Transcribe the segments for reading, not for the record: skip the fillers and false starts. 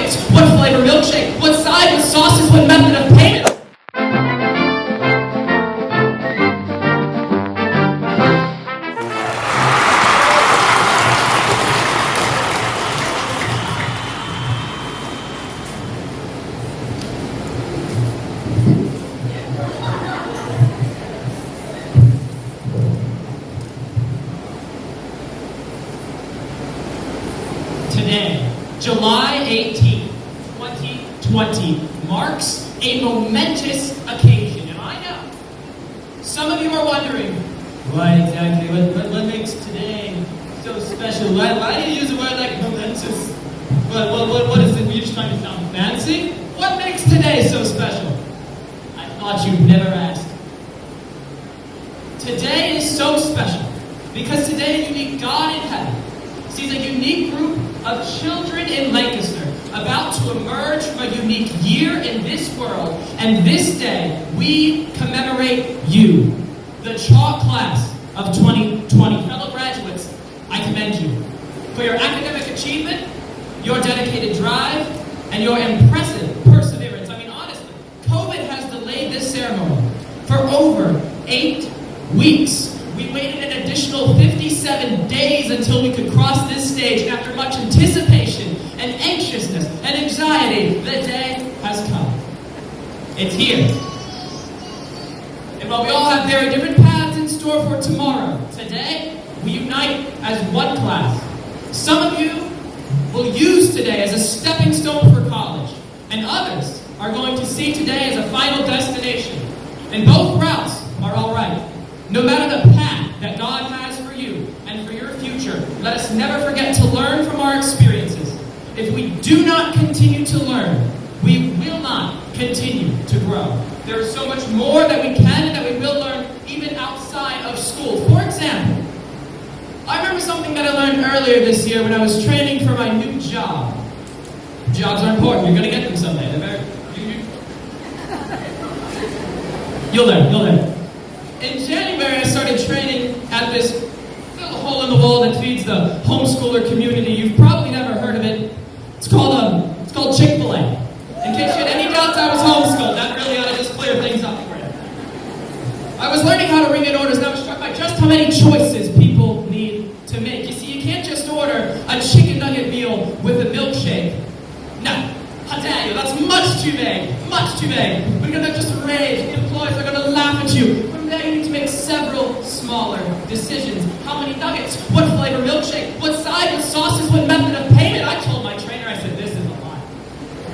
nuggets? What flavor milkshake? What side? What sauces? What method of payment? Today, July 18, 2020, marks a momentous occasion. And I know some of you are wondering, what exactly, what makes today so special? Why do you use a word like momentous? What is it? Were you just trying to sound fancy? What makes today so special? I thought you'd never ask. Today is so special because today you meet God in heaven. Sees a unique group of children in Lancaster about to emerge from a unique year in this world, and this day we commemorate you, the CHALC class of 2020. Fellow graduates, I commend you for your academic achievement, your dedicated drive, and your impressive perseverance. I mean, honestly, COVID has delayed this ceremony for over 8 weeks. We waited an additional 57 days until we could cross this stage, and after much anticipation and anxiousness and anxiety, the day has come. It's here. And while we all have very different paths in store for tomorrow, today we unite as one class. Some of you will use today as a stepping stone for college, and others are going to see today as a final destination. And both routes are all right. No matter the path that God has for you and for your future, let us never forget to learn from our experiences. If we do not continue to learn, we will not continue to grow. There is so much more that we can and that we will learn even outside of school. For example, I remember something that I learned earlier this year when I was training for my new job. Jobs are important. You're going to get them someday. You'll learn. In January, I started training at this little hole in the wall that feeds the homeschooler community. You've probably never heard of it. It's called Chick-Fil-A. In case you had any doubts, I was homeschooled. That really ought to just clear things up for you. I was learning how to ring in orders, and I was struck by just how many choices people need to make. You see, you can't just order a chicken nugget meal with a milkshake. No, I tell you, that's much too vague. We're going to just rage. The employees are going to laugh at you. From there, you need to make several smaller decisions. How many nuggets? What flavor milkshake? What side? What sauces? What method of payment? I told my trainer, I said, this is a lot.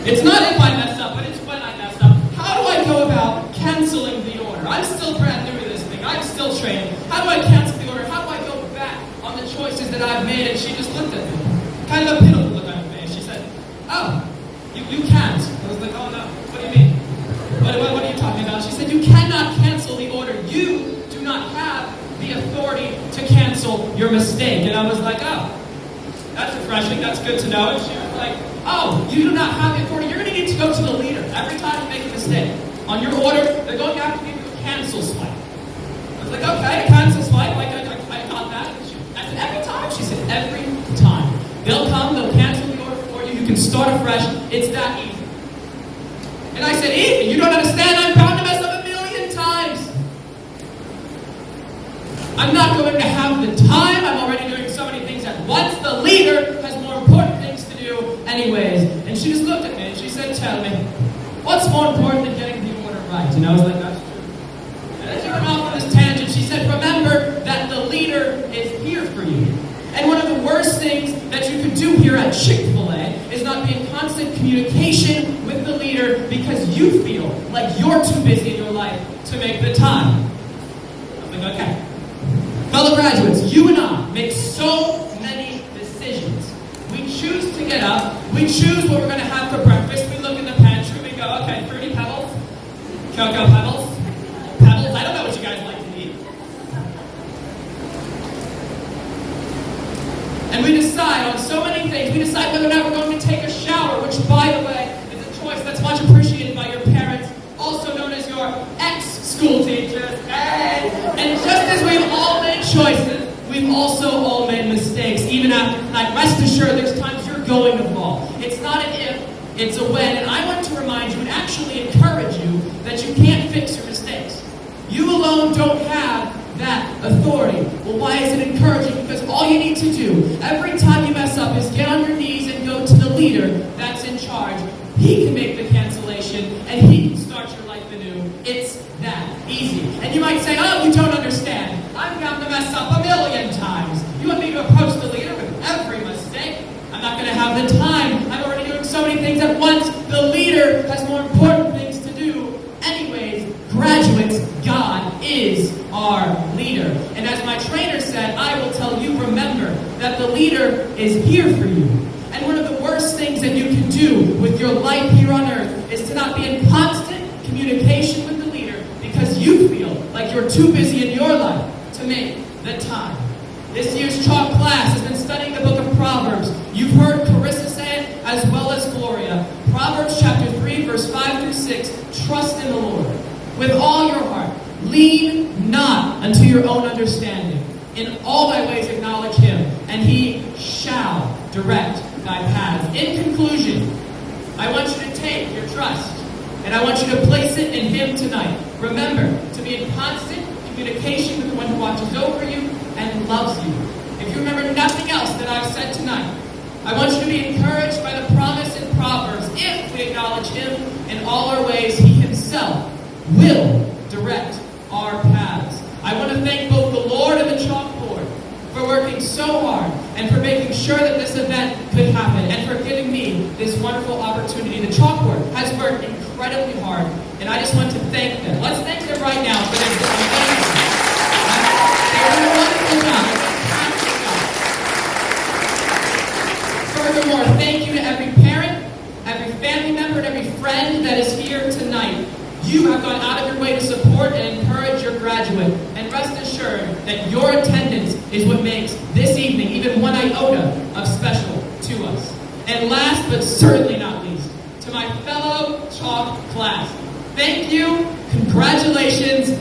It's not if I mess up, but it's when I mess up. How do I go about canceling the order? I'm still brand new to this thing. I'm still training. How do I cancel the order? How do I go back on the choices that I've made? And she just looked at me. Kind of a pitiful look on her face. She said, oh, you can't. I was like, oh no, what do you mean? What are you talking about? She said, you cannot cancel the order. You do not have the authority to cancel your mistake. And I was like, oh, that's refreshing. That's good to know. And she was like, oh, you do not have the authority. You're going to need to go to the leader every time you make a mistake. On your order, they're going to have to give you a cancel swipe. I was like, okay, a cancel swipe. Like, I got that. I said, every time? She said, every time. They'll come, they'll cancel the order for you. You can start afresh. It's that easy. And I said, easy? You don't understand? I'm bound to mess up 1,000,000 times. I'm not going to have the time. I'm already doing so many things at once. The leader has more important things to do anyways. And she just looked at me and she said, tell me, what's more important than getting the order right? And I was like, that's true. And then she went off on this tangent. She said, remember that the leader is here for you. And one of the worst things that you could do here at Chick-Fil-A is not be in constant communication with the leader because you feel like you're too busy in your life to make the time. I was like, okay. Fellow graduates, you and I make so many decisions. We choose to get up. We choose what we're going to have for breakfast. We look in the pantry. We go, okay, Fruity Pebbles, Cocoa Pebbles, I don't know what you guys like to eat. And we decide on so many things. We decide whether or not we're going to take a shower, which, by the way, is a choice that's much appreciated by your parents, also known as your ex-school teachers. And just as we've all made choices, we've also all made mistakes. Even after tonight, rest assured, there's times you're going to fall. It's not an if, it's a when, and I want to remind you and actually encourage you that you can't fix your mistakes. You alone don't have that authority. Well, why is it encouraging? Because all you need to do every time you mess up is get on your knees and go to the leader that's in charge. He can make the cancellation and he can start your life anew. It's that easy. And you might say, oh, you don't understand. I've gotten to mess up a million times. You want me to approach the leader with every mistake? I'm not going to have the time. I'm already doing so many things at once. The leader has more important things to do. Anyways, graduates, God is our leader. And as my trainer said, I will tell you, remember that the leader is here for you. And one of the worst things that you can do with your life here on earth is to not be in constant communication with the leader because you feel like you're too busy in your life to make the time. This year's CHALC class has been studying the book of Proverbs. You've heard Carissa say it as well as Gloria. Proverbs chapter 3, verse 5 through 6. Trust in the Lord with all your heart. Lean not unto your own understanding. In all thy ways acknowledge him, and he shall direct thy paths. In conclusion, I want you to take your trust, and I want you to place it in him tonight. Remember to be in constant communication with the one who watches over you and loves you. If you remember nothing else that I've said tonight, I want you to be encouraged by the promise in Proverbs. If we acknowledge him in all our ways, he himself will direct our paths. I want to thank both the Lord and the chalkboard for working so hard and for making sure that this event could happen and for giving me this wonderful opportunity. The chalkboard has worked incredibly hard, and I just want to thank them. Let's thank them right now for their amazing. They're doing a wonderful job. Furthermore, thank you to every parent, every family member, and every friend that is here tonight. You have gone out of your way to support and encourage your graduate, and rest assured that your attendance is what makes this evening even one iota of special to us. And last but certainly not least, to my fellow CHALC class, thank you, congratulations,